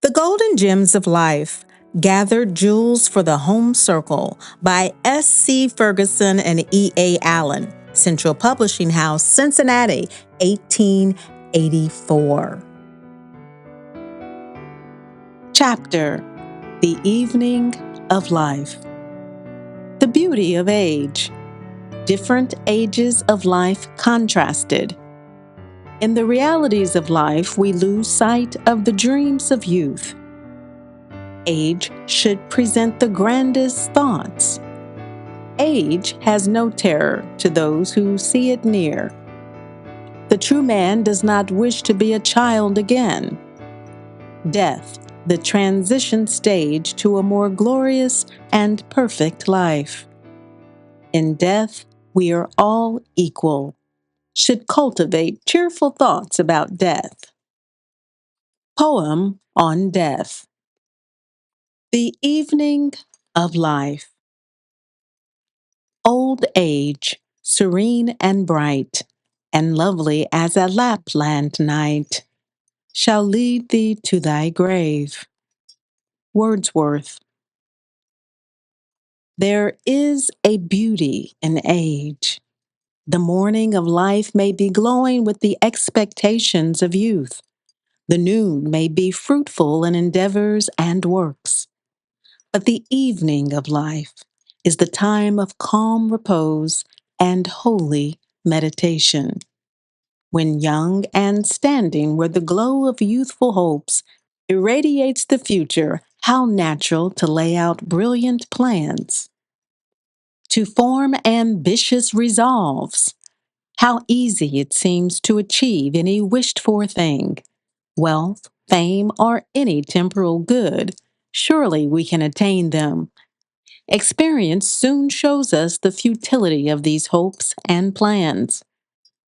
The Golden Gems of Life, Gathered Jewels for the Home Circle by S.C. Ferguson and E.A. Allen, Central Publishing House, Cincinnati, 1884. Chapter: The Evening of Life. The beauty of age. Different ages of life contrasted. In the realities of life, we lose sight of the dreams of youth. Age should present the grandest thoughts. Age has no terror to those who see it near. The true man does not wish to be a child again. Death, the transition stage to a more glorious and perfect life. In death, we are all equal. Should cultivate cheerful thoughts about death. Poem on Death. The Evening of Life. Old age, serene and bright, and lovely as a Lapland night, shall lead thee to thy grave. Wordsworth. There is a beauty in age. The morning of life may be glowing with the expectations of youth. The noon may be fruitful in endeavors and works. But the evening of life is the time of calm repose and holy meditation. When young and standing where the glow of youthful hopes irradiates the future, how natural to lay out brilliant plans. To form ambitious resolves. How easy it seems to achieve any wished-for thing. Wealth, fame, or any temporal good, surely we can attain them. Experience soon shows us the futility of these hopes and plans.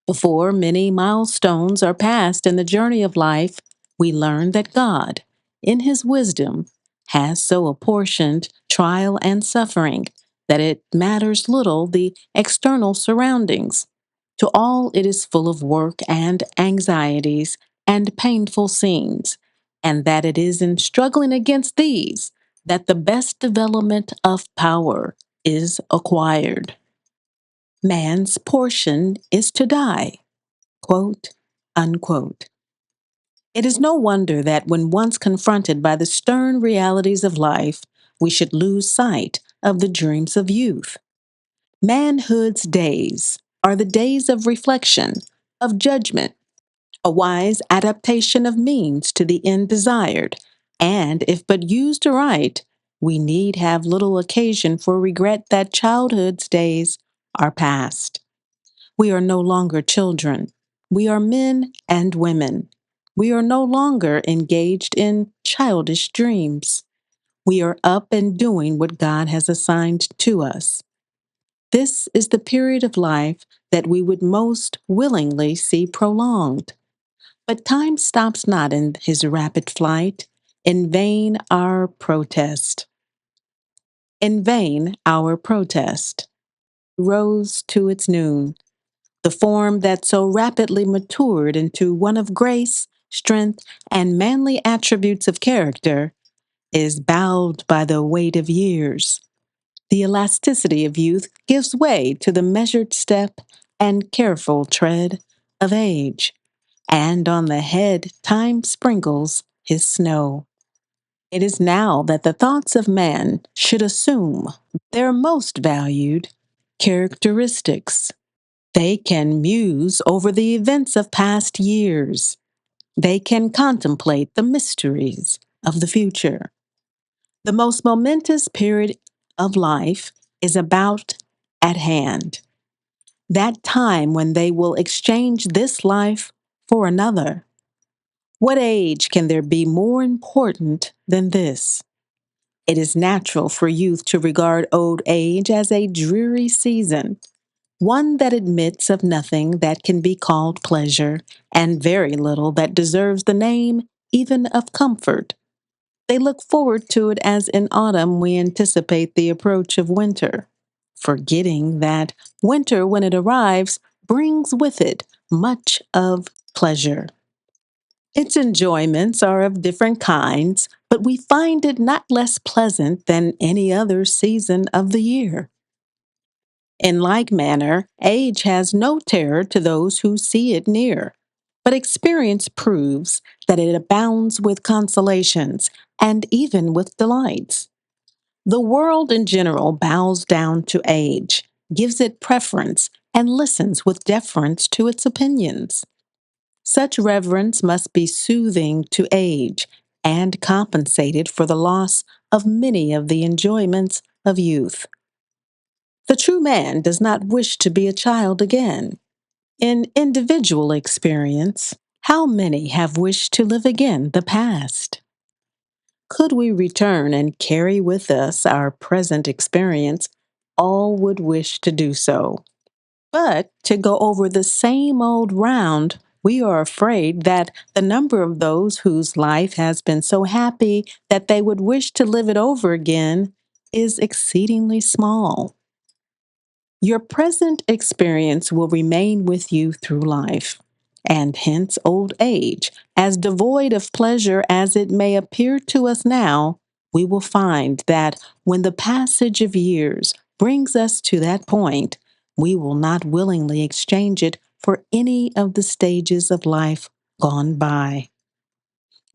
Before many milestones are passed in the journey of life, we learn that God, in His wisdom, has so apportioned trial and suffering that it matters little the external surroundings. To all it is full of work and anxieties and painful scenes, and that it is in struggling against these that the best development of power is acquired. Man's portion is to die. Quote, unquote. It is no wonder that when once confronted by the stern realities of life, we should lose sight of the dreams of youth. Manhood's days are the days of reflection, of judgment, a wise adaptation of means to the end desired, and if but used aright, we need have little occasion for regret that childhood's days are past. We are no longer children. We are men and women. We are no longer engaged in childish dreams. We are up and doing what God has assigned to us. This is the period of life that we would most willingly see prolonged. But time stops not in his rapid flight. In vain our protest. In vain our protest. Rose to its noon. The form that so rapidly matured into one of grace, strength, and manly attributes of character is bowed by the weight of years. The elasticity of youth gives way to the measured step and careful tread of age, and on the head time sprinkles his snow. It is now that the thoughts of man should assume their most valued characteristics. They can muse over the events of past years. They can contemplate the mysteries of the future. The most momentous period of life is about at hand. That time when they will exchange this life for another. What age can there be more important than this? It is natural for youth to regard old age as a dreary season, one that admits of nothing that can be called pleasure, and very little that deserves the name even of comfort. They look forward to it as in autumn we anticipate the approach of winter, forgetting that winter, when it arrives, brings with it much of pleasure. Its enjoyments are of different kinds, but we find it not less pleasant than any other season of the year. In like manner, age has no terror to those who see it near, but experience proves that it abounds with consolations and even with delights. The world in general bows down to age, gives it preference, and listens with deference to its opinions. Such reverence must be soothing to age and compensated for the loss of many of the enjoyments of youth. The true man does not wish to be a child again. In individual experience, how many have wished to live again the past? Could we return and carry with us our present experience, all would wish to do so. But to go over the same old round, we are afraid that the number of those whose life has been so happy that they would wish to live it over again is exceedingly small. Your present experience will remain with you through life, and hence old age, as devoid of pleasure as it may appear to us now, we will find that when the passage of years brings us to that point, we will not willingly exchange it for any of the stages of life gone by.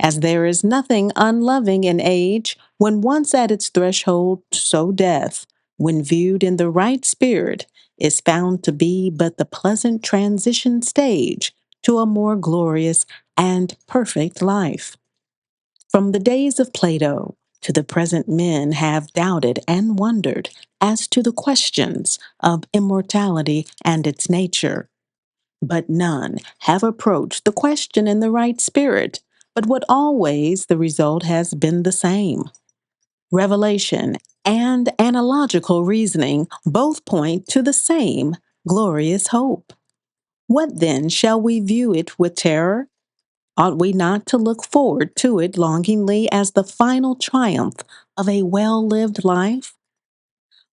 As there is nothing unloving in age, when once at its threshold, so death, when viewed in the right spirit, is found to be but the pleasant transition stage to a more glorious and perfect life. From the days of Plato to the present, men have doubted and wondered as to the questions of immortality and its nature, but none have approached the question in the right spirit, but what always the result has been the same. Revelation and analogical reasoning both point to the same glorious hope. What then shall we view it with terror? Ought we not to look forward to it longingly as the final triumph of a well lived life?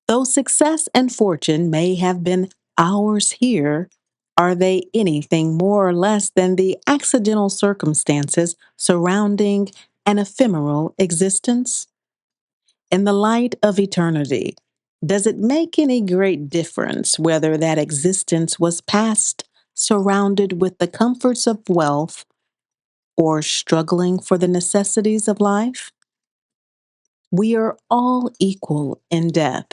Though success and fortune may have been ours here, are they anything more or less than the accidental circumstances surrounding an ephemeral existence? In the light of eternity, does it make any great difference whether that existence was passed surrounded with the comforts of wealth or struggling for the necessities of life? We are all equal in death.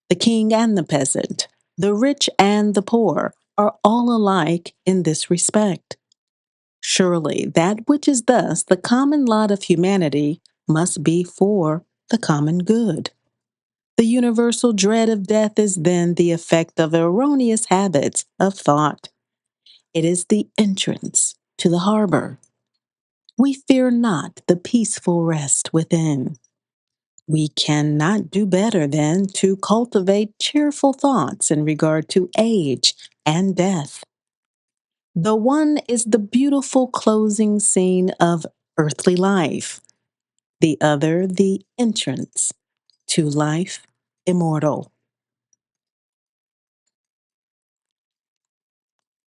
The king and the peasant, the rich and the poor, are all alike in this respect. Surely that which is thus the common lot of humanity must be for the common good. The universal dread of death is then the effect of erroneous habits of thought. It is the entrance to the harbor. We fear not the peaceful rest within. We cannot do better than to cultivate cheerful thoughts in regard to age and death. The one is the beautiful closing scene of earthly life, the other the entrance to life immortal.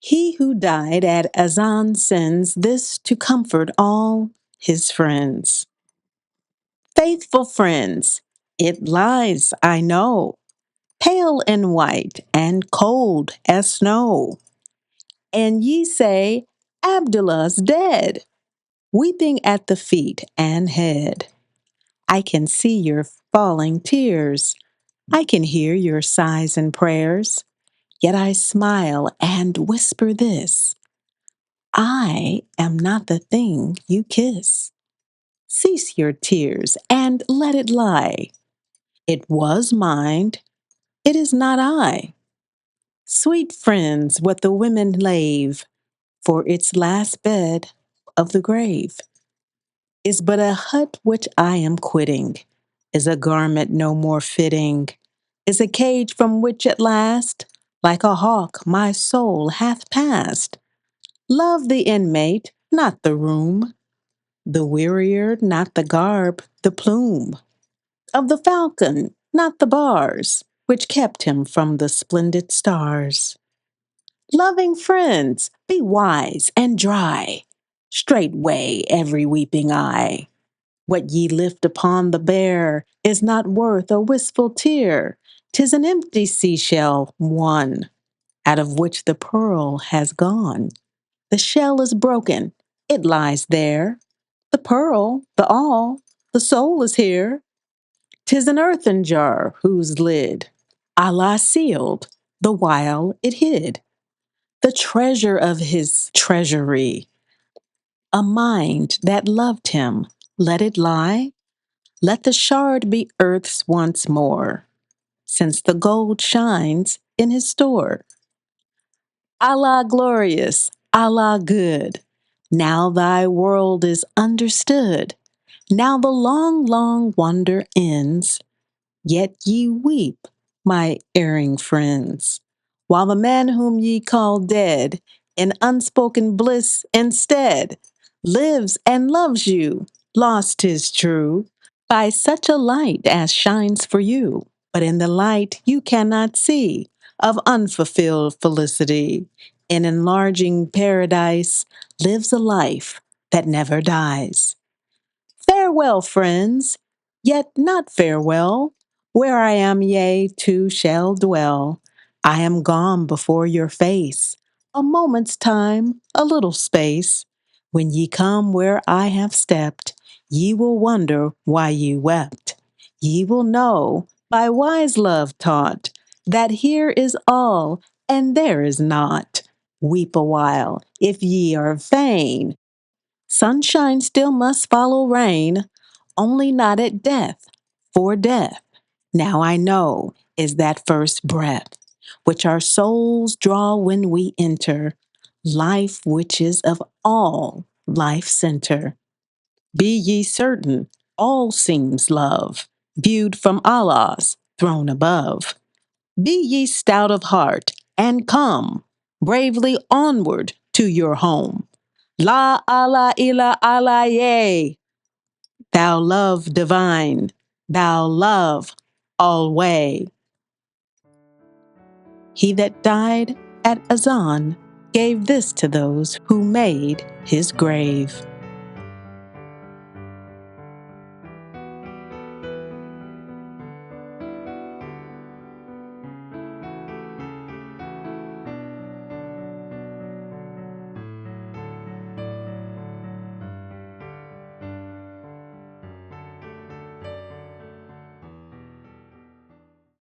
He who died at Azan sends this to comfort all his friends. Faithful friends, it lies, I know, pale and white and cold as snow. And ye say, Abdullah's dead, weeping at the feet and head. I can see your falling tears. I can hear your sighs and prayers. Yet I smile and whisper this: I am not the thing you kiss. Cease your tears and let it lie. It was mine, it is not I. Sweet friends, what the women lave for its last bed of the grave is but a hut which I am quitting, is a garment no more fitting, is a cage from which at last, like a hawk, my soul hath passed. Love the inmate, not the room, the wearier, not the garb, the plume of the falcon, not the bars, which kept him from the splendid stars. Loving friends, be wise and dry. Straightway every weeping eye. What ye lift upon the bare is not worth a wistful tear. 'Tis an empty seashell, one, out of which the pearl has gone. The shell is broken, it lies there. The pearl, the all, the soul is here. 'Tis an earthen jar whose lid Allah sealed, the while it hid the treasure of his treasury. A mind that loved him, let it lie. Let the shard be earth's once more, since the gold shines in his store. Allah glorious, Allah good, now thy world is understood. Now the long, long wonder ends, yet ye weep, my erring friends, while the man whom ye call dead, in unspoken bliss instead, lives and loves you, lost 'tis true, by such a light as shines for you. But in the light you cannot see of unfulfilled felicity. In enlarging paradise lives a life that never dies. Farewell, friends, yet not farewell. Where I am, ye too shall dwell. I am gone before your face. A moment's time, a little space. When ye come where I have stepped, ye will wonder why ye wept. Ye will know, by wise love taught, that here is all and there is not. Weep a while, if ye are vain. Sunshine still must follow rain, only not at death, for death, now I know, is that first breath, which our souls draw when we enter life, which is of all life center. Be ye certain, all seems love, viewed from Allah's throne above. Be ye stout of heart, and come bravely onward to your home. La Allah ila Allah yea. Thou love divine, thou love alway. He that died at Azan gave this to those who made his grave.